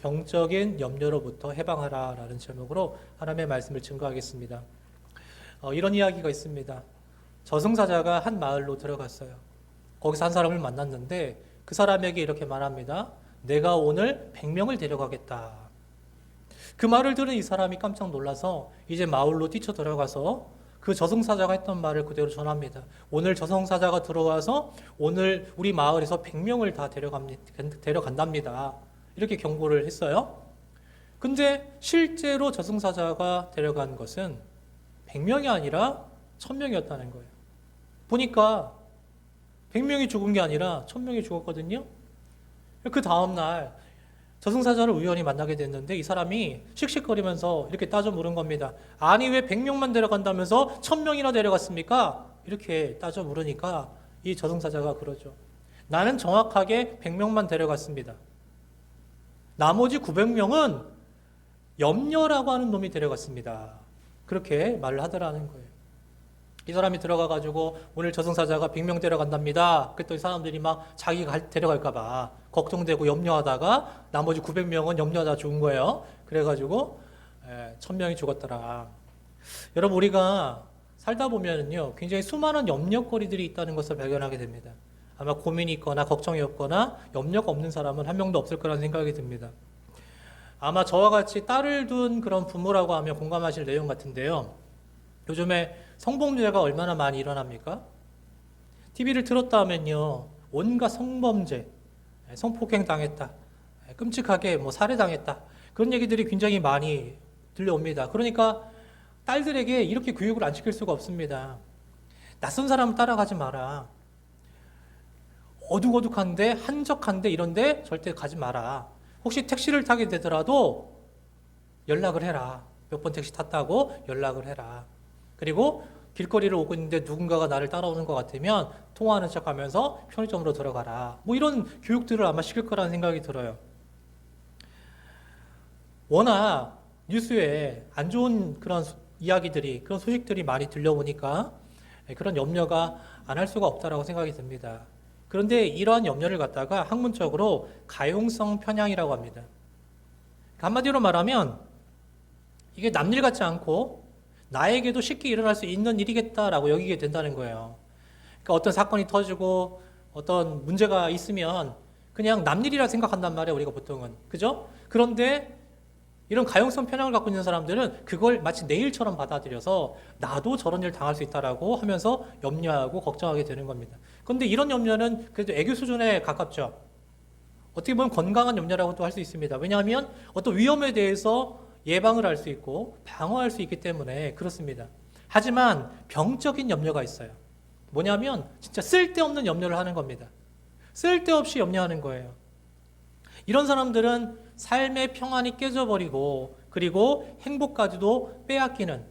병적인 염려로부터 해방하라 라는 제목으로 하나님의 말씀을 증거하겠습니다. 이런 이야기가 있습니다. 저승사자가 한 마을로 들어갔어요. 거기서 한 사람을 만났는데 그 사람에게 이렇게 말합니다. 내가 오늘 100명을 데려가겠다. 그 말을 들은 이 사람이 깜짝 놀라서 이제 마을로 뛰쳐 들어가서 그 저승사자가 했던 말을 그대로 전합니다. 오늘 저승사자가 들어와서 오늘 우리 마을에서 100명을 다 데려간답니다. 이렇게 경고를 했어요. 근데 실제로 저승사자가 데려간 것은 100명이 아니라 1000명이었다는 거예요. 보니까 100명이 죽은 게 아니라 1000명이 죽었거든요. 그 다음날 저승사자를 우연히 만나게 됐는데 이 사람이 씩씩거리면서 이렇게 따져 물은 겁니다. 아니 왜 100명만 데려간다면서 1000명이나 데려갔습니까? 이렇게 따져 물으니까 이 저승사자가 그러죠. 나는 정확하게 100명만 데려갔습니다. 나머지 900명은 염려라고 하는 놈이 데려갔습니다. 그렇게 말을 하더라는 거예요. 이 사람이 들어가가지고 오늘 저승사자가 100명 데려간답니다. 그랬더니 사람들이 막 자기가 데려갈까봐 걱정되고 염려하다가 나머지 900명은 염려하다 죽은 거예요. 그래가지고 1000명이 죽었더라. 여러분 우리가 살다 보면은요 굉장히 수많은 염려거리들이 있다는 것을 발견하게 됩니다. 아마 고민이 있거나 걱정이 없거나 염려가 없는 사람은 한 명도 없을 거라는 생각이 듭니다. 아마 저와 같이 딸을 둔 그런 부모라고 하면 공감하실 내용 같은데요. 요즘에 성범죄가 얼마나 많이 일어납니까? TV를 틀었다 하면요 온갖 성범죄, 성폭행 당했다, 끔찍하게 살해당했다 그런 얘기들이 굉장히 많이 들려옵니다. 그러니까 딸들에게 이렇게 교육을 안 시킬 수가 없습니다. 낯선 사람 따라가지 마라. 어둑어둑한데 한적한데 이런데 절대 가지 마라. 혹시 택시를 타게 되더라도 연락을 해라. 몇 번 택시 탔다고 연락을 해라. 그리고 길거리를 오고 있는데 누군가가 나를 따라오는 것 같으면 통화하는 척하면서 편의점으로 들어가라. 이런 교육들을 아마 시킬 거라는 생각이 들어요. 워낙 뉴스에 안 좋은 그런 이야기들이, 그런 소식들이 많이 들려오니까 그런 염려가 안 할 수가 없다라고 생각이 듭니다. 그런데 이러한 염려를 갖다가 학문적으로 가용성 편향이라고 합니다. 한마디로 말하면 이게 남일 같지 않고 나에게도 쉽게 일어날 수 있는 일이겠다라고 여기게 된다는 거예요. 그러니까 어떤 사건이 터지고 어떤 문제가 있으면 그냥 남일이라 생각한단 말이에요, 우리가 보통은. 그죠? 그런데 이런 가용성 편향을 갖고 있는 사람들은 그걸 마치 내 일처럼 받아들여서 나도 저런 일 당할 수 있다라고 하면서 염려하고 걱정하게 되는 겁니다. 그런데 이런 염려는 그래도 애교 수준에 가깝죠. 어떻게 보면 건강한 염려라고도 할 수 있습니다. 왜냐하면 어떤 위험에 대해서 예방을 할 수 있고 방어할 수 있기 때문에 그렇습니다. 하지만 병적인 염려가 있어요. 뭐냐면 진짜 쓸데없는 염려를 하는 겁니다. 쓸데없이 염려하는 거예요. 이런 사람들은 삶의 평안이 깨져버리고 그리고 행복까지도 빼앗기는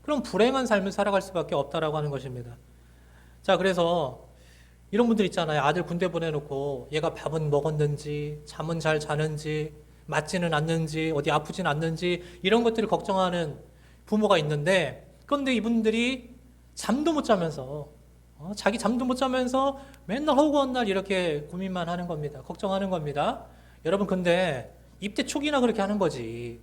그런 불행한 삶을 살아갈 수밖에 없다라고 하는 것입니다. 자, 그래서 이런 분들 있잖아요. 아들 군대 보내놓고 얘가 밥은 먹었는지 잠은 잘 자는지 맞지는 않는지 어디 아프진 않는지 이런 것들을 걱정하는 부모가 있는데 그런데 이분들이 잠도 못 자면서 자기 잠도 못 자면서 맨날 허구한 날 이렇게 고민만 하는 겁니다. 걱정하는 겁니다. 여러분 근데 입대 초기나 그렇게 하는 거지.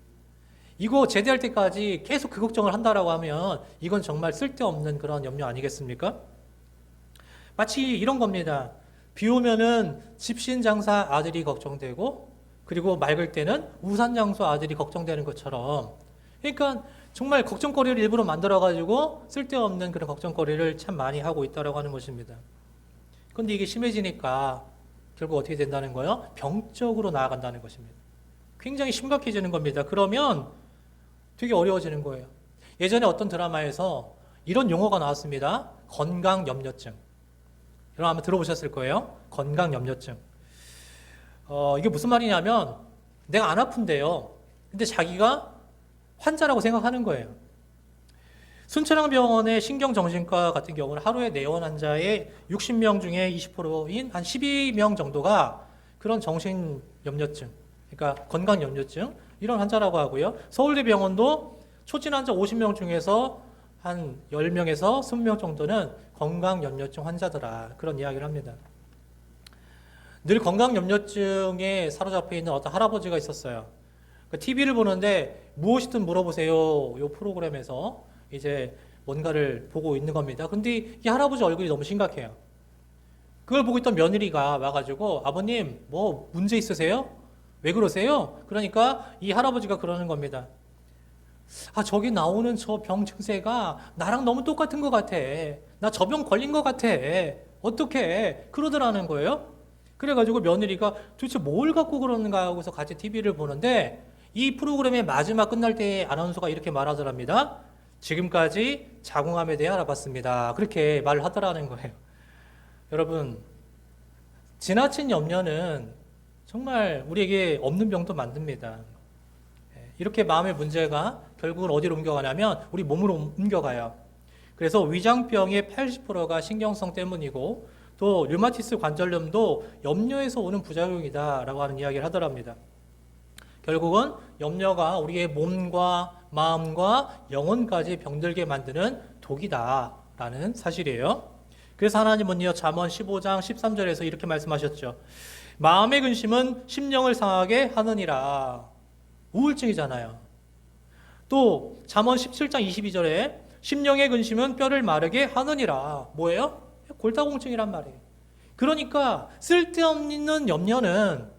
이거 제대할 때까지 계속 그 걱정을 한다라고 하면 이건 정말 쓸데없는 그런 염려 아니겠습니까? 마치 이런 겁니다. 비 오면은 집신장사 아들이 걱정되고 그리고 맑을 때는 우산장수 아들이 걱정되는 것처럼 그러니까 정말 걱정거리를 일부러 만들어가지고 쓸데없는 그런 걱정거리를 참 많이 하고 있다고 하는 것입니다. 그런데 이게 심해지니까 결국 어떻게 된다는 거예요? 병적으로 나아간다는 것입니다. 굉장히 심각해지는 겁니다. 그러면 되게 어려워지는 거예요. 예전에 어떤 드라마에서 이런 용어가 나왔습니다. 건강염려증. 여러분 아마 들어보셨을 거예요. 건강염려증. 이게 무슨 말이냐면 내가 안 아픈데요. 근데 자기가 환자라고 생각하는 거예요. 순천향병원의 신경정신과 같은 경우는 하루에 내원 환자의 60명 중에 20%인 한 12명 정도가 그런 정신염려증, 그러니까 건강염려증 이런 환자라고 하고요. 서울대병원도 초진 환자 50명 중에서 한 10명에서 20명 정도는 건강염려증 환자더라 그런 이야기를 합니다. 늘 건강염려증에 사로잡혀 있는 어떤 할아버지가 있었어요. TV를 보는데 무엇이든 물어보세요. 요 프로그램에서 이제 뭔가를 보고 있는 겁니다. 근데 이 할아버지 얼굴이 너무 심각해요. 그걸 보고 있던 며느리가 와가지고 아버님 뭐 문제 있으세요? 왜 그러세요? 그러니까 이 할아버지가 그러는 겁니다. 아, 저기 나오는 저 병 증세가 나랑 너무 똑같은 것 같아. 나 저 병 걸린 것 같아. 어떻게? 그러더라는 거예요. 그래가지고 며느리가 도대체 뭘 갖고 그러는가 하고서 같이 TV를 보는데 이 프로그램의 마지막 끝날 때 아나운서가 이렇게 말하더랍니다. 지금까지 자궁암에 대해 알아봤습니다. 그렇게 말을 하더라는 거예요. 여러분, 지나친 염려는 정말 우리에게 없는 병도 만듭니다. 이렇게 마음의 문제가 결국은 어디로 옮겨가냐면 우리 몸으로 옮겨가요. 그래서 위장병의 80%가 신경성 때문이고 또 류마티스 관절염도 염려에서 오는 부작용이다라고 하는 이야기를 하더랍니다. 결국은 염려가 우리의 몸과 마음과 영혼까지 병들게 만드는 독이다라는 사실이에요. 그래서 하나님은요, 잠언 15장 13절에서 이렇게 말씀하셨죠. 마음의 근심은 심령을 상하게 하느니라. 우울증이잖아요. 또 잠언 17장 22절에 심령의 근심은 뼈를 마르게 하느니라. 뭐예요? 골다공증이란 말이에요. 그러니까 쓸데없는 염려는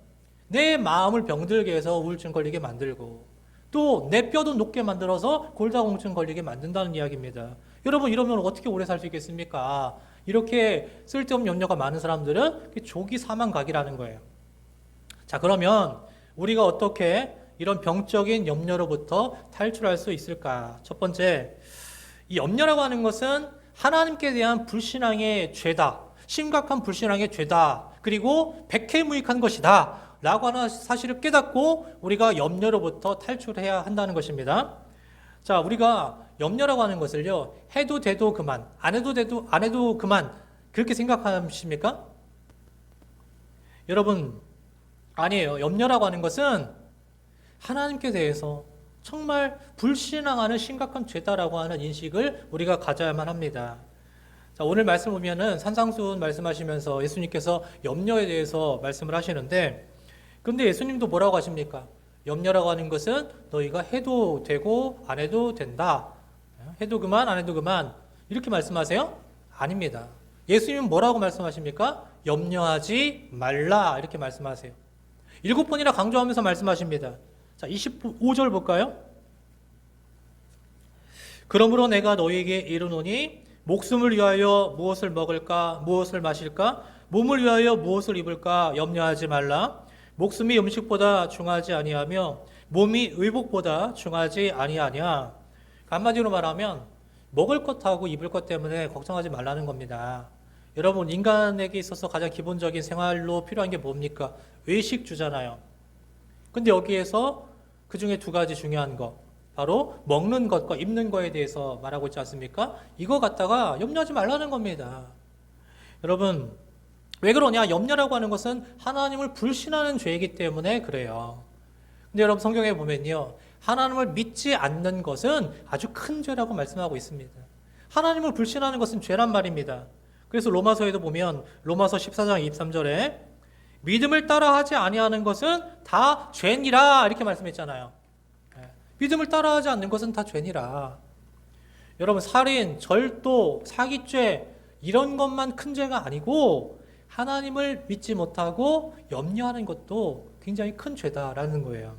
내 마음을 병들게 해서 우울증 걸리게 만들고 또 내 뼈도 녹게 만들어서 골다공증 걸리게 만든다는 이야기입니다. 여러분, 이러면 어떻게 오래 살 수 있겠습니까? 이렇게 쓸데없는 염려가 많은 사람들은 조기 사망각이라는 거예요. 자, 그러면 우리가 어떻게 이런 병적인 염려로부터 탈출할 수 있을까? 첫 번째, 이 염려라고 하는 것은 하나님께 대한 불신앙의 죄다. 심각한 불신앙의 죄다. 그리고 백해무익한 것이다. 라고 하는 사실을 깨닫고 우리가 염려로부터 탈출해야 한다는 것입니다. 자, 우리가 염려라고 하는 것을요, 해도 돼도 그만, 안 해도 돼도 안 해도 그만, 그렇게 생각하십니까? 여러분, 아니에요. 염려라고 하는 것은 하나님께 대해서 정말 불신앙하는 심각한 죄다라고 하는 인식을 우리가 가져야만 합니다. 자, 오늘 말씀 보면은 산상수훈 말씀하시면서 예수님께서 염려에 대해서 말씀을 하시는데, 근데 예수님도 뭐라고 하십니까? 염려라고 하는 것은 너희가 해도 되고 안 해도 된다. 해도 그만, 안 해도 그만. 이렇게 말씀하세요? 아닙니다. 예수님은 뭐라고 말씀하십니까? 염려하지 말라. 이렇게 말씀하세요. 7번이나 강조하면서 말씀하십니다. 자, 25절 볼까요? 그러므로 내가 너희에게 이르노니 목숨을 위하여 무엇을 먹을까, 무엇을 마실까, 몸을 위하여 무엇을 입을까 염려하지 말라. 목숨이 음식보다 중하지 아니하며 몸이 의복보다 중하지 아니하냐. 한마디로 말하면 먹을 것하고 입을 것 때문에 걱정하지 말라는 겁니다. 여러분, 인간에게 있어서 가장 기본적인 생활로 필요한 게 뭡니까? 외식주잖아요. 근데 여기에서 그 중에 두 가지 중요한 거, 바로 먹는 것과 입는 거에 대해서 말하고 있지 않습니까? 이거 갖다가 염려하지 말라는 겁니다. 여러분, 왜 그러냐? 염려라고 하는 것은 하나님을 불신하는 죄이기 때문에 그래요. 근데 여러분, 성경에 보면요, 하나님을 믿지 않는 것은 아주 큰 죄라고 말씀하고 있습니다. 하나님을 불신하는 것은 죄란 말입니다. 그래서 로마서에도 보면 로마서 14장 23절에 믿음을 따라하지 아니하는 것은 다 죄니라 이렇게 말씀했잖아요. 믿음을 따라하지 않는 것은 다 죄니라. 여러분, 살인, 절도, 사기죄 이런 것만 큰 죄가 아니고 하나님을 믿지 못하고 염려하는 것도 굉장히 큰 죄다라는 거예요.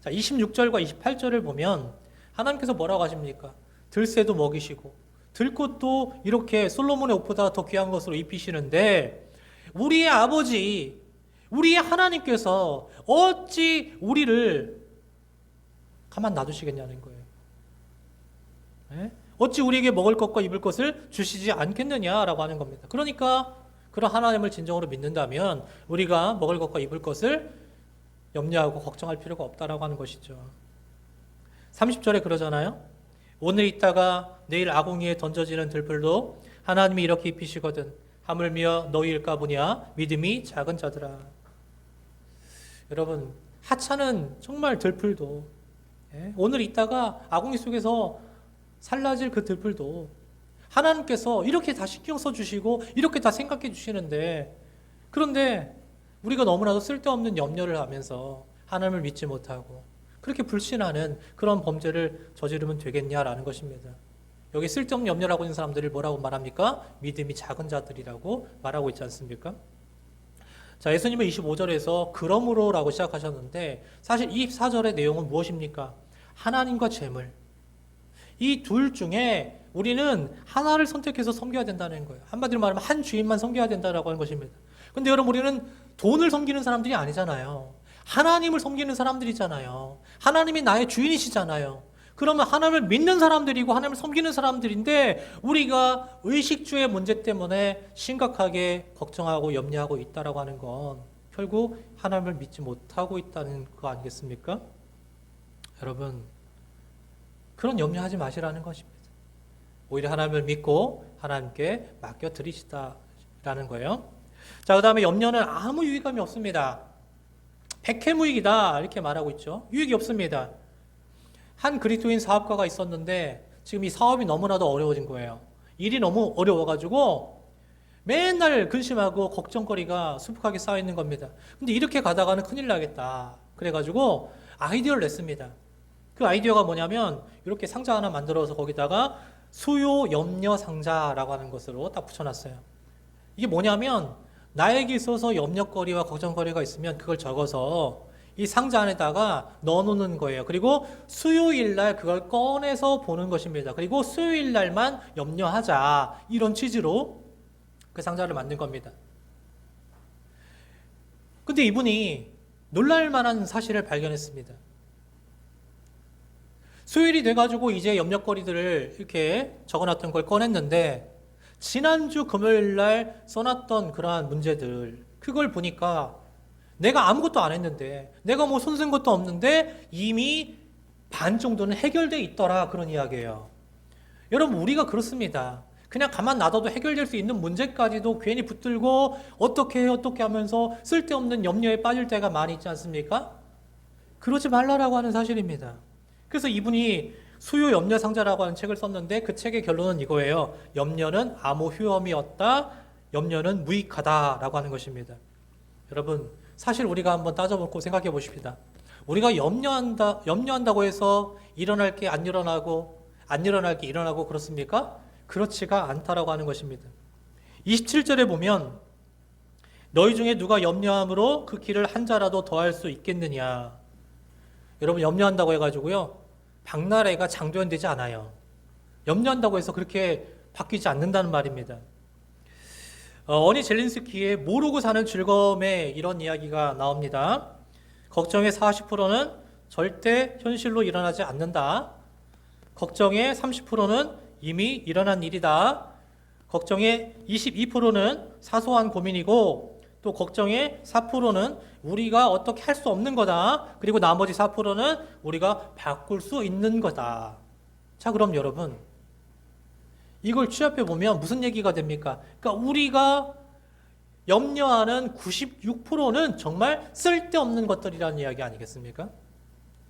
자, 26절과 28절을 보면 하나님께서 뭐라고 하십니까? 들새도 먹이시고 들꽃도 이렇게 솔로몬의 옷보다 더 귀한 것으로 입히시는데 우리의 아버지, 우리의 하나님께서 어찌 우리를 가만 놔두시겠냐는 거예요. 네? 어찌 우리에게 먹을 것과 입을 것을 주시지 않겠느냐라고 하는 겁니다. 그러니까 그런 하나님을 진정으로 믿는다면 우리가 먹을 것과 입을 것을 염려하고 걱정할 필요가 없다라고 하는 것이죠. 30절에 그러잖아요. 오늘 있다가 내일 아궁이에 던져지는 들풀도 하나님이 이렇게 입히시거든 하물며 너희일까 보냐 믿음이 작은 자들아. 여러분, 하찮은 정말 들풀도 오늘 있다가 아궁이 속에서 살라질 그 들풀도 하나님께서 이렇게 다 신경 써주시고 이렇게 다 생각해 주시는데, 그런데 우리가 너무나도 쓸데없는 염려를 하면서 하나님을 믿지 못하고 그렇게 불신하는 그런 범죄를 저지르면 되겠냐라는 것입니다. 여기 쓸데없는 염려라고 있는 사람들을 뭐라고 말합니까? 믿음이 작은 자들이라고 말하고 있지 않습니까? 자, 예수님은 25절에서 그러므로라고 시작하셨는데 사실 이 4절의 내용은 무엇입니까? 하나님과 재물. 이 둘 중에 우리는 하나를 선택해서 섬겨야 된다는 거예요. 한마디로 말하면 한 주인만 섬겨야 된다라고 하는 것입니다. 근데 여러분 우리는 돈을 섬기는 사람들이 아니잖아요. 하나님을 섬기는 사람들이잖아요. 하나님이 나의 주인이시잖아요. 그러면 하나님을 믿는 사람들이고 하나님을 섬기는 사람들인데 우리가 의식주의 문제 때문에 심각하게 걱정하고 염려하고 있다라고 하는 건 결국 하나님을 믿지 못하고 있다는 거 아니겠습니까? 여러분 그런 염려하지 마시라는 것입니다. 오히려 하나님을 믿고 하나님께 맡겨드리시다라는 거예요. 자, 그 다음에 염려는 아무 유익감이 없습니다. 백해무익이다 이렇게 말하고 있죠. 유익이 없습니다. 한 그리스도인 사업가가 있었는데 지금 이 사업이 너무나도 어려워진 거예요. 일이 너무 어려워가지고 맨날 근심하고 걱정거리가 수북하게 쌓여있는 겁니다. 근데 이렇게 가다가는 큰일 나겠다. 그래가지고 아이디어를 냈습니다. 그 아이디어가 뭐냐면 이렇게 상자 하나 만들어서 거기다가 수요 염려 상자라고 하는 것으로 딱 붙여놨어요. 이게 뭐냐면 나에게 있어서 염려거리와 걱정거리가 있으면 그걸 적어서 이 상자 안에다가 넣어놓는 거예요. 그리고 수요일 날 그걸 꺼내서 보는 것입니다. 그리고 수요일 날만 염려하자. 이런 취지로 그 상자를 만든 겁니다. 근데 이분이 놀랄만한 사실을 발견했습니다. 수요일이 돼가지고 이제 염려거리들을 이렇게 적어놨던 걸 꺼냈는데 지난주 금요일 날 써놨던 그러한 문제들 그걸 보니까 내가 아무것도 안 했는데 내가 뭐 손쓴 것도 없는데 이미 반 정도는 해결돼 있더라 그런 이야기예요. 여러분 우리가 그렇습니다. 그냥 가만 놔둬도 해결될 수 있는 문제까지도 괜히 붙들고 어떻게 하면서 쓸데없는 염려에 빠질 때가 많이 있지 않습니까? 그러지 말라라고 하는 사실입니다. 그래서 이분이 수요 염려 상자라고 하는 책을 썼는데 그 책의 결론은 이거예요. 염려는 아무 효험이 없다. 염려는 무익하다라고 하는 것입니다. 여러분 사실 우리가 한번 따져보고 생각해 보십시다. 우리가 염려한다고 해서 일어날 게 안 일어나고 안 일어날 게 일어나고 그렇습니까? 그렇지가 않다라고 하는 것입니다. 27절에 보면 너희 중에 누가 염려함으로 그 길을 한 자라도 더할 수 있겠느냐. 여러분 염려한다고 해가지고요 박나래가 장도연되지 않아요. 염려한다고 해서 그렇게 바뀌지 않는다는 말입니다. 어니 젤린스키의 모르고 사는 즐거움에 이런 이야기가 나옵니다. 걱정의 40%는 절대 현실로 일어나지 않는다. 걱정의 30%는 이미 일어난 일이다. 걱정의 22%는 사소한 고민이고 또 걱정의 4%는 우리가 어떻게 할 수 없는 거다. 그리고 나머지 4%는 우리가 바꿀 수 있는 거다. 자, 그럼 여러분 이걸 취합해 보면 무슨 얘기가 됩니까? 그러니까 우리가 염려하는 96%는 정말 쓸데없는 것들이라는 이야기 아니겠습니까?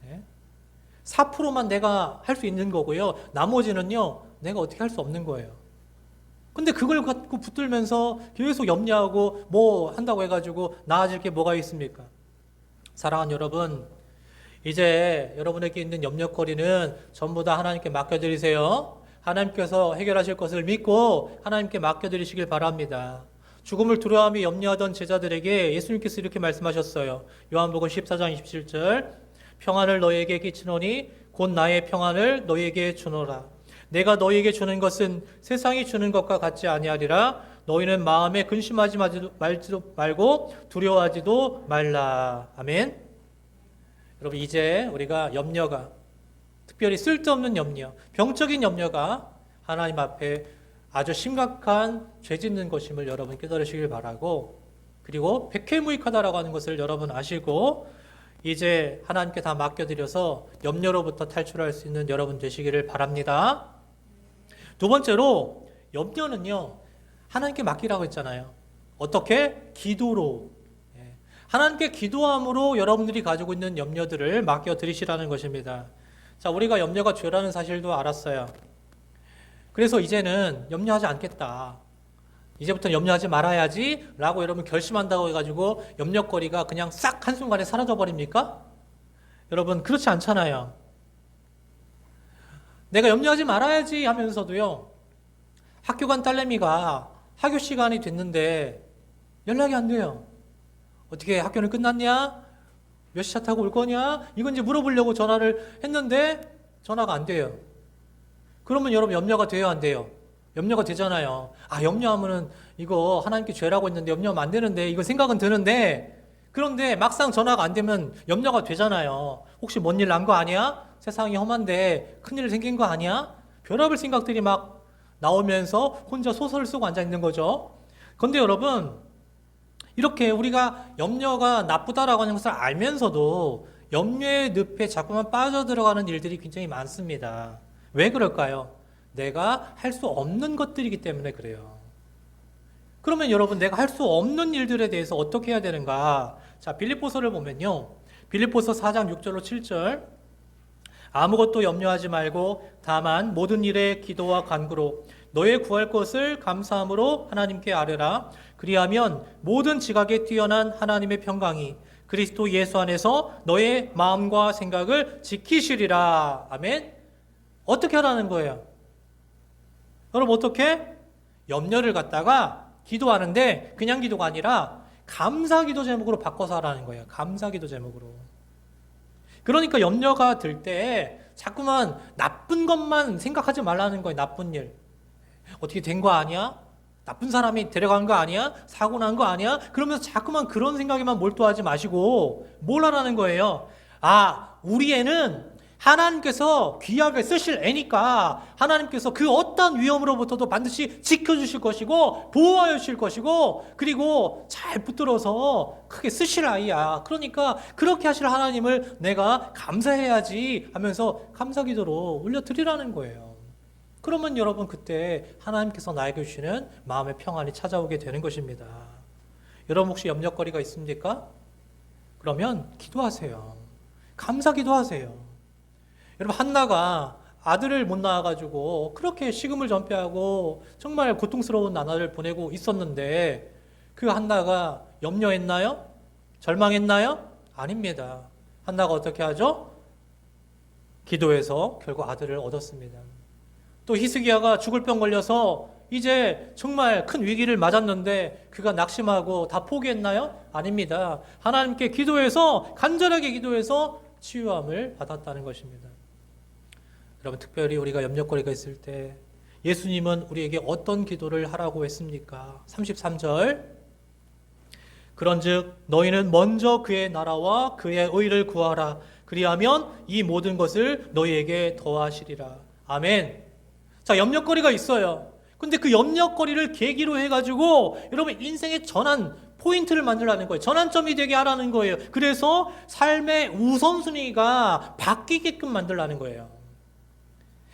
네? 4%만 내가 할 수 있는 거고요. 나머지는요, 내가 어떻게 할 수 없는 거예요. 근데 그걸 갖고 붙들면서 계속 염려하고 뭐 한다고 해가지고 나아질 게 뭐가 있습니까? 사랑하는 여러분, 이제 여러분에게 있는 염려거리는 전부 다 하나님께 맡겨드리세요. 하나님께서 해결하실 것을 믿고 하나님께 맡겨드리시길 바랍니다. 죽음을 두려워하며 염려하던 제자들에게 예수님께서 이렇게 말씀하셨어요. 요한복음 14장 27절 평안을 너희에게 끼치노니 곧 나의 평안을 너희에게 주노라. 내가 너희에게 주는 것은 세상이 주는 것과 같지 아니하리라. 너희는 마음에 근심하지 말고 두려워하지도 말라. 아멘. 여러분 이제 우리가 염려가 특별히 쓸데없는 염려, 병적인 염려가 하나님 앞에 아주 심각한 죄 짓는 것임을 여러분 깨달으시길 바라고 그리고 백해무익하다라고 하는 것을 여러분 아시고 이제 하나님께 다 맡겨드려서 염려로부터 탈출할 수 있는 여러분 되시기를 바랍니다. 두 번째로 염려는요 하나님께 맡기라고 했잖아요. 어떻게? 기도로. 하나님께 기도함으로 여러분들이 가지고 있는 염려들을 맡겨드리시라는 것입니다. 자, 우리가 염려가 죄라는 사실도 알았어요. 그래서 이제는 염려하지 않겠다. 이제부터는 염려하지 말아야지 라고 여러분 결심한다고 해가지고 염려거리가 그냥 싹 한순간에 사라져 버립니까? 여러분 그렇지 않잖아요. 내가 염려하지 말아야지 하면서도요, 학교 간 딸내미가 학교 시간이 됐는데 연락이 안 돼요. 어떻게 학교는 끝났냐? 몇 시차 타고 올 거냐? 이건 이제 물어보려고 전화를 했는데 전화가 안 돼요. 그러면 여러분 염려가 돼요, 안 돼요? 염려가 되잖아요. 아, 염려하면은 이거 하나님께 죄라고 했는데 염려하면 안 되는데 이거 생각은 드는데, 그런데 막상 전화가 안 되면 염려가 되잖아요. 혹시 뭔 일 난 거 아니야? 세상이 험한데 큰일 생긴 거 아니야? 별의별 생각들이 막 나오면서 혼자 소설을 쓰고 앉아 있는 거죠. 그런데 여러분, 이렇게 우리가 염려가 나쁘다라고 하는 것을 알면서도 염려의 늪에 자꾸만 빠져들어가는 일들이 굉장히 많습니다. 왜 그럴까요? 내가 할 수 없는 것들이기 때문에 그래요. 그러면 여러분, 내가 할 수 없는 일들에 대해서 어떻게 해야 되는가? 자, 빌립보서를 보면요, 빌립보서 4장 6절로 7절, 아무것도 염려하지 말고 다만 모든 일에 기도와 간구로 너의 구할 것을 감사함으로 하나님께 아뢰라. 그리하면 모든 지각에 뛰어난 하나님의 평강이 그리스도 예수 안에서 너의 마음과 생각을 지키시리라. 아멘. 어떻게 하라는 거예요? 여러분, 어떻게? 염려를 갖다가 기도하는데 그냥 기도가 아니라 감사기도 제목으로 바꿔서 하라는 거예요. 감사기도 제목으로. 그러니까 염려가 들 때 자꾸만 나쁜 것만 생각하지 말라는 거예요. 나쁜 일. 어떻게 된 거 아니야? 나쁜 사람이 데려간 거 아니야? 사고 난 거 아니야? 그러면서 자꾸만 그런 생각에만 몰두하지 마시고 뭘 하라는 거예요? 아, 우리 애는 하나님께서 귀하게 쓰실 애니까 하나님께서 그 어떤 위험으로부터도 반드시 지켜주실 것이고 보호하여 주실 것이고 그리고 잘 붙들어서 크게 쓰실 아이야. 그러니까 그렇게 하실 하나님을 내가 감사해야지 하면서 감사기도로 올려드리라는 거예요. 그러면 여러분, 그때 하나님께서 나에게 주시는 마음의 평안이 찾아오게 되는 것입니다. 여러분, 혹시 염려거리가 있습니까? 그러면 기도하세요. 감사기도 하세요. 여러분, 한나가 아들을 못 낳아가지고 그렇게 식음을 전폐하고 정말 고통스러운 나날을 보내고 있었는데 그 한나가 염려했나요? 절망했나요? 아닙니다. 한나가 어떻게 하죠? 기도해서 결국 아들을 얻었습니다. 또 히스기야가 죽을 병 걸려서 이제 정말 큰 위기를 맞았는데 그가 낙심하고 다 포기했나요? 아닙니다. 하나님께 기도해서, 간절하게 기도해서 치유함을 받았다는 것입니다. 여러분, 특별히 우리가 염려거리가 있을 때 예수님은 우리에게 어떤 기도를 하라고 했습니까? 33절, 그런즉 너희는 먼저 그의 나라와 그의 의를 구하라. 그리하면 이 모든 것을 너희에게 더하시리라. 아멘. 자, 염려거리가 있어요. 근데 그 염려거리를 계기로 해가지고 여러분 인생의 전환 포인트를 만들라는 거예요. 전환점이 되게 하라는 거예요. 그래서 삶의 우선순위가 바뀌게끔 만들라는 거예요.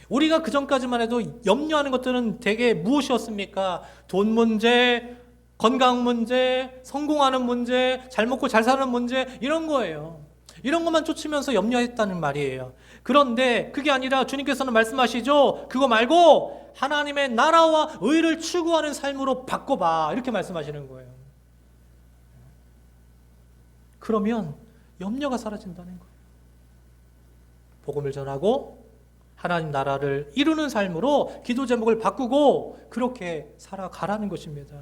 우리가 그전까지만 해도 염려하는 것들은 대개 무엇이었습니까? 돈 문제, 건강 문제, 성공하는 문제, 잘 먹고 잘 사는 문제, 이런 거예요. 이런 것만 쫓으면서 염려했다는 말이에요. 그런데 그게 아니라 주님께서는 말씀하시죠. 그거 말고 하나님의 나라와 의를 추구하는 삶으로 바꿔봐. 이렇게 말씀하시는 거예요. 그러면 염려가 사라진다는 거예요. 복음을 전하고 하나님 나라를 이루는 삶으로 기도 제목을 바꾸고 그렇게 살아가라는 것입니다.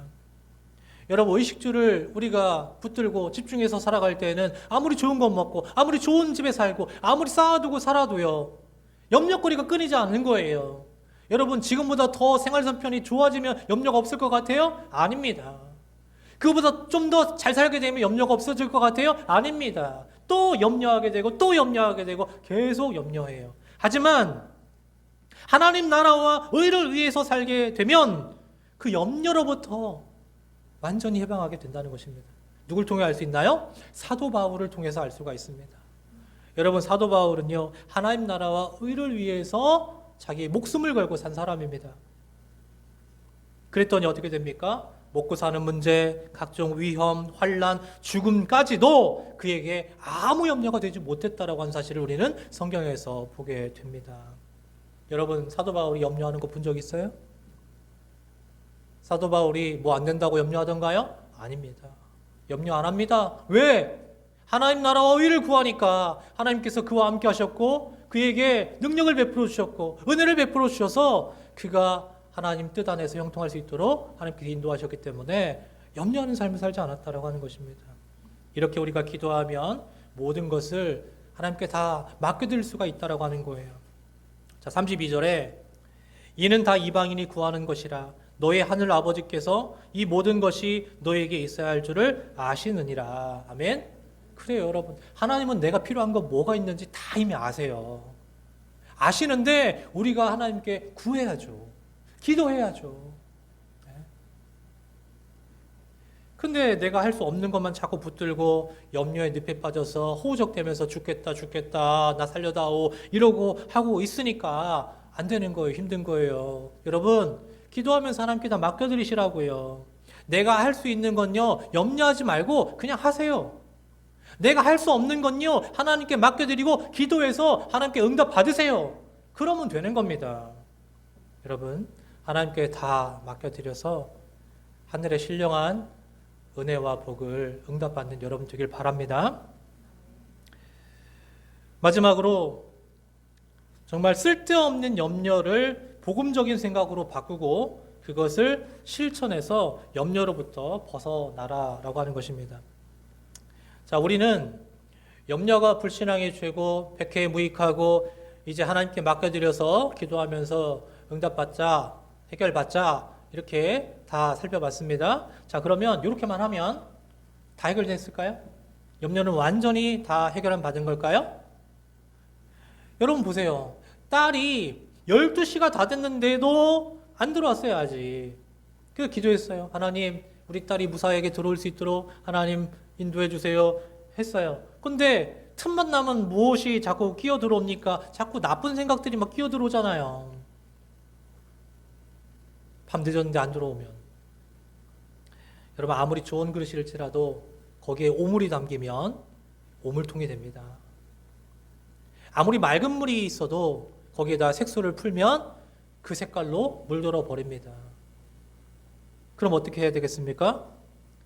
여러분, 의식주를 우리가 붙들고 집중해서 살아갈 때에는 아무리 좋은 것 먹고 아무리 좋은 집에 살고 아무리 쌓아두고 살아도요, 염려거리가 끊이지 않는 거예요. 여러분, 지금보다 더 생활 선편이 좋아지면 염려가 없을 것 같아요? 아닙니다. 그거보다 좀 더 잘 살게 되면 염려가 없어질 것 같아요? 아닙니다. 또 염려하게 되고 또 염려하게 되고 계속 염려해요. 하지만 하나님 나라와 의를 위해서 살게 되면 그 염려로부터 완전히 해방하게 된다는 것입니다. 누굴 통해 알 수 있나요? 사도 바울을 통해서 알 수가 있습니다. 여러분, 사도 바울은요, 하나님 나라와 의를 위해서 자기 목숨을 걸고 산 사람입니다. 그랬더니 어떻게 됩니까? 먹고 사는 문제, 각종 위험, 환난, 죽음까지도 그에게 아무 염려가 되지 못했다라고 하는 사실을 우리는 성경에서 보게 됩니다. 여러분, 사도 바울이 염려하는 거 본 적 있어요? 사도 바울이 뭐 안 된다고 염려하던가요? 아닙니다. 염려 안 합니다. 왜? 하나님 나라와 의를 구하니까 하나님께서 그와 함께 하셨고 그에게 능력을 베풀어 주셨고 은혜를 베풀어 주셔서 그가 하나님 뜻 안에서 형통할 수 있도록 하나님께서 인도하셨기 때문에 염려하는 삶을 살지 않았다라고 하는 것입니다. 이렇게 우리가 기도하면 모든 것을 하나님께 다 맡겨드릴 수가 있다라고 하는 거예요. 자, 32절에 이는 다 이방인이 구하는 것이라 너의 하늘 아버지께서 이 모든 것이 너에게 있어야 할 줄을 아시느니라. 아멘. 그래요, 여러분. 하나님은 내가 필요한 거 뭐가 있는지 다 이미 아세요. 아시는데 우리가 하나님께 구해야죠. 기도해야죠. 근데 내가 할 수 없는 것만 자꾸 붙들고 염려에 늪에 빠져서 허우적대면서 죽겠다 나 살려다오 이러고 하고 있으니까 안 되는 거예요. 힘든 거예요. 여러분 기도하면서 하나님께 다 맡겨드리시라고요. 내가 할 수 있는 건요 염려하지 말고 그냥 하세요. 내가 할 수 없는 건요 하나님께 맡겨드리고 기도해서 하나님께 응답 받으세요. 그러면 되는 겁니다. 여러분 하나님께 다 맡겨드려서 하늘의 신령한 은혜와 복을 응답받는 여러분 되길 바랍니다. 마지막으로 정말 쓸데없는 염려를 복음적인 생각으로 바꾸고 그것을 실천해서 염려로부터 벗어나라라고 하는 것입니다. 자, 우리는 염려가 불신앙의 죄고 백해에 무익하고 이제 하나님께 맡겨드려서 기도하면서 응답받자, 해결받자 이렇게 다 살펴봤습니다. 자, 그러면 이렇게만 하면 다 해결됐을까요? 염려는 완전히 다 해결은 받은 걸까요? 여러분 보세요. 딸이 12시가 다 됐는데도 안 들어왔어요, 아직. 그래서 기도했어요. 하나님, 우리 딸이 무사하게 들어올 수 있도록 하나님 인도해 주세요. 했어요. 근데 틈만 나면 무엇이 자꾸 끼어 들어옵니까? 자꾸 나쁜 생각들이 막 끼어 들어오잖아요. 밤 늦었는데 안 들어오면. 여러분 아무리 좋은 그릇일지라도 거기에 오물이 담기면 오물통이 됩니다. 아무리 맑은 물이 있어도 거기에다 색소를 풀면 그 색깔로 물들어 버립니다. 그럼 어떻게 해야 되겠습니까?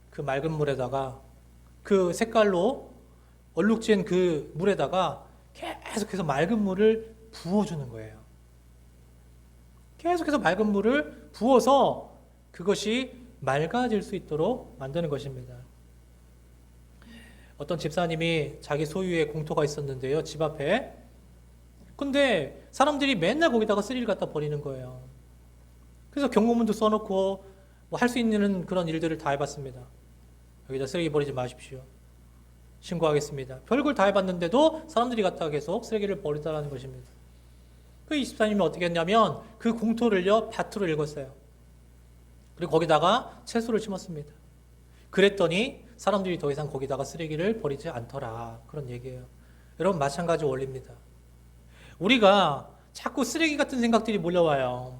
그 맑은 물에다가 그 색깔로 얼룩진 그 물에다가 계속해서 맑은 물을 부어주는 거예요. 계속해서 맑은 물을 부어서 그것이 맑아질 수 있도록 만드는 것입니다. 어떤 집사님이 자기 소유의 공터가 있었는데요, 집 앞에. 근데 사람들이 맨날 거기다가 쓰레기를 갖다 버리는 거예요. 그래서 경고문도 써놓고 뭐 할 수 있는 그런 일들을 다 해봤습니다. 여기다 쓰레기 버리지 마십시오. 신고하겠습니다. 별걸 다 해봤는데도 사람들이 갖다가 계속 쓰레기를 버리다라는 것입니다. 그 집사님이 어떻게 했냐면 그 공터를요 밭으로 읽었어요. 그리고 거기다가 채소를 심었습니다. 그랬더니 사람들이 더 이상 거기다가 쓰레기를 버리지 않더라. 그런 얘기예요. 여러분 마찬가지 원리입니다. 우리가 자꾸 쓰레기 같은 생각들이 몰려와요.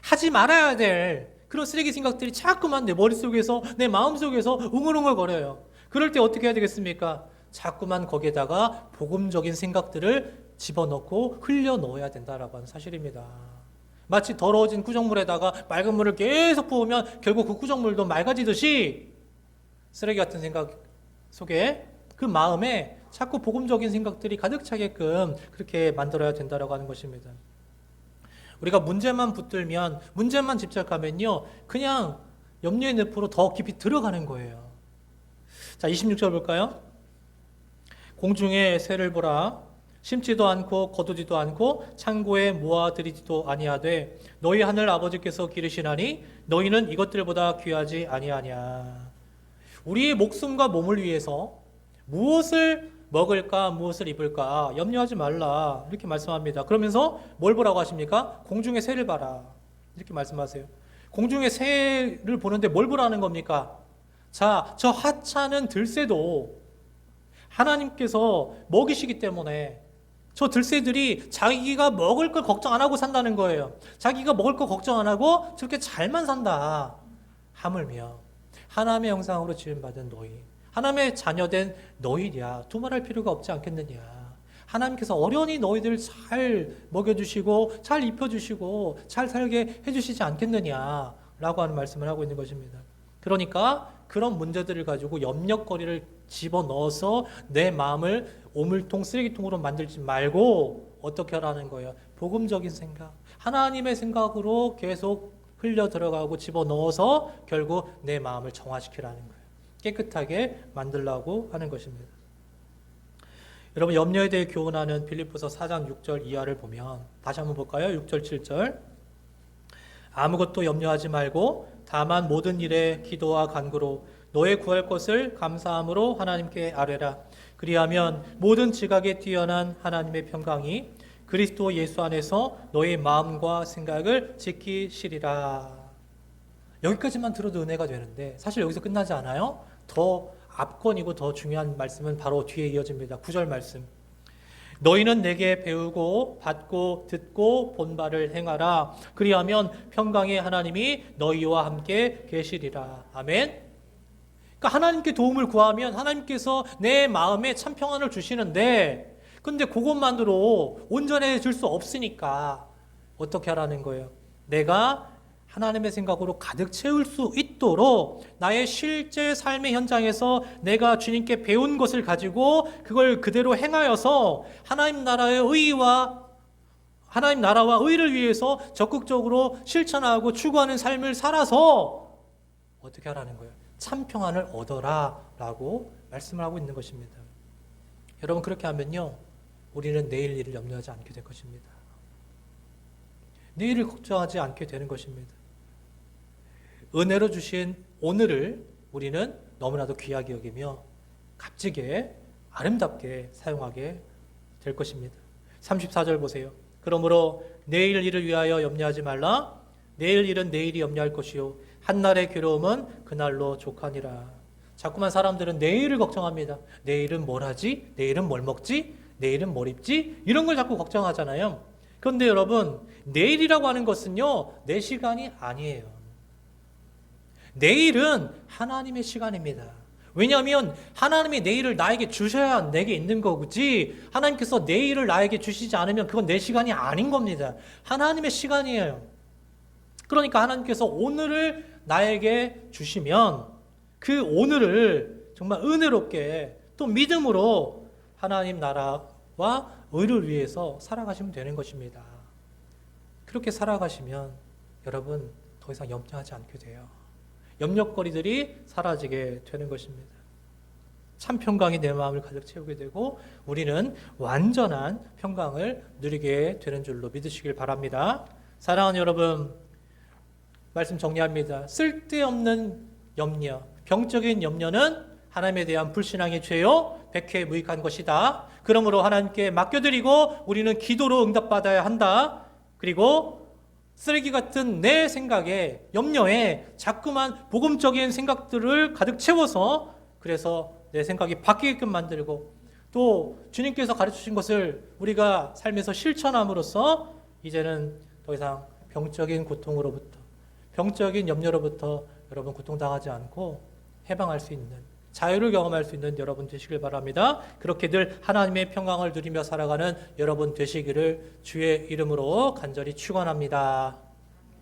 하지 말아야 될 그런 쓰레기 생각들이 자꾸만 내 머릿속에서 내 마음속에서 웅얼웅얼 거려요. 그럴 때 어떻게 해야 되겠습니까? 자꾸만 거기에다가 복음적인 생각들을 집어넣고 흘려 넣어야 된다라고 하는 사실입니다. 마치 더러워진 구정물에다가 맑은 물을 계속 부으면 결국 그 구정물도 맑아지듯이 쓰레기 같은 생각 속에 그 마음에 자꾸 복음적인 생각들이 가득 차게끔 그렇게 만들어야 된다라고 하는 것입니다. 우리가 문제만 붙들면 문제만 집착하면요 그냥 염려의 늪으로 더 깊이 들어가는 거예요. 자, 26절 볼까요? 공중의 새를 보라. 심지도 않고 거두지도 않고 창고에 모아들이지도 아니하되 너희 하늘 아버지께서 기르시나니 너희는 이것들보다 귀하지 아니하냐. 우리의 목숨과 몸을 위해서 무엇을 먹을까 무엇을 입을까 염려하지 말라 이렇게 말씀합니다. 그러면서 뭘 보라고 하십니까? 공중의 새를 봐라 이렇게 말씀하세요. 공중의 새를 보는데 뭘 보라는 겁니까? 자, 저 하찮은 들새도 하나님께서 먹이시기 때문에 저 들새들이 자기가 먹을 걸 걱정 안 하고 산다는 거예요. 자기가 먹을 거 걱정 안 하고 저렇게 잘만 산다. 하물며 하나님의 형상으로 지음받은 너희, 하나님의 자녀된 너희야 두말할 필요가 없지 않겠느냐. 하나님께서 어련히 너희들 잘 먹여주시고 잘 입혀주시고 잘 살게 해주시지 않겠느냐 라고 하는 말씀을 하고 있는 것입니다. 그러니까 그런 문제들을 가지고 염려거리를 집어넣어서 내 마음을 오물통 쓰레기통으로 만들지 말고 어떻게 하라는 거예요? 복음적인 생각, 하나님의 생각으로 계속 흘려 들어가고 집어넣어서 결국 내 마음을 정화시키라는 거예요. 깨끗하게 만들라고 하는 것입니다. 여러분, 염려에 대해 교훈하는 빌립보서 4장 6절 이하를 보면 다시 한번 볼까요? 6절 7절. 아무것도 염려하지 말고 다만 모든 일에 기도와 간구로 너의 구할 것을 감사함으로 하나님께 아뢰라. 그리하면 모든 지각에 뛰어난 하나님의 평강이 그리스도 예수 안에서 너의 마음과 생각을 지키시리라. 여기까지만 들어도 은혜가 되는데 사실 여기서 끝나지 않아요? 더 앞권이고 더 중요한 말씀은 바로 뒤에 이어집니다. 9절 말씀. 너희는 내게 배우고 받고 듣고 본 바를 행하라. 그리하면 평강의 하나님이 너희와 함께 계시리라. 아멘. 그러니까 하나님께 도움을 구하면 하나님께서 내 마음에 참 평안을 주시는데, 근데 그것만으로 온전해질 수 없으니까 어떻게 하라는 거예요? 내가 하나님의 생각으로 가득 채울 수 있도록 나의 실제 삶의 현장에서 내가 주님께 배운 것을 가지고 그걸 그대로 행하여서 하나님 나라의 의와 하나님 나라와 의를 위해서 적극적으로 실천하고 추구하는 삶을 살아서 어떻게 하라는 거예요? 참 평안을 얻어라 라고 말씀을 하고 있는 것입니다. 여러분, 그렇게 하면요, 우리는 내일 일을 염려하지 않게 될 것입니다. 내일을 걱정하지 않게 되는 것입니다. 은혜로 주신 오늘을 우리는 너무나도 귀하게 여기며 값지게 아름답게 사용하게 될 것입니다. 34절 보세요. 그러므로 내일 일을 위하여 염려하지 말라. 내일 일은 내일이 염려할 것이요 한날의 괴로움은 그날로 족하니라. 자꾸만 사람들은 내일을 걱정합니다. 내일은 뭘 하지? 내일은 뭘 먹지? 내일은 뭘 입지? 이런 걸 자꾸 걱정하잖아요. 그런데 여러분, 내일이라고 하는 것은요, 내 시간이 아니에요. 내일은 하나님의 시간입니다. 왜냐하면 하나님이 내일을 나에게 주셔야 내게 있는 거지, 하나님께서 내일을 나에게 주시지 않으면 그건 내 시간이 아닌 겁니다. 하나님의 시간이에요. 그러니까 하나님께서 오늘을 나에게 주시면 그 오늘을 정말 은혜롭게 또 믿음으로 하나님 나라와 의를 위해서 살아가시면 되는 것입니다. 그렇게 살아가시면 여러분 더 이상 염려하지 않게 돼요. 염려거리들이 사라지게 되는 것입니다. 참 평강이 내 마음을 가득 채우게 되고 우리는 완전한 평강을 누리게 되는 줄로 믿으시길 바랍니다. 사랑하는 여러분, 말씀 정리합니다. 쓸데없는 염려, 병적인 염려는 하나님에 대한 불신앙의 죄요, 백해무익한 것이다. 그러므로 하나님께 맡겨드리고 우리는 기도로 응답받아야 한다. 그리고 쓰레기 같은 내 생각에, 염려에 자꾸만 복음적인 생각들을 가득 채워서 그래서 내 생각이 바뀌게끔 만들고 또 주님께서 가르치신 것을 우리가 삶에서 실천함으로써 이제는 더 이상 병적인 고통으로부터, 병적인 염려로부터 여러분 고통당하지 않고 해방할 수 있는, 자유를 경험할 수 있는 여러분 되시길 바랍니다. 그렇게들 하나님의 평강을 누리며 살아가는 여러분 되시기를 주의 이름으로 간절히 축원합니다.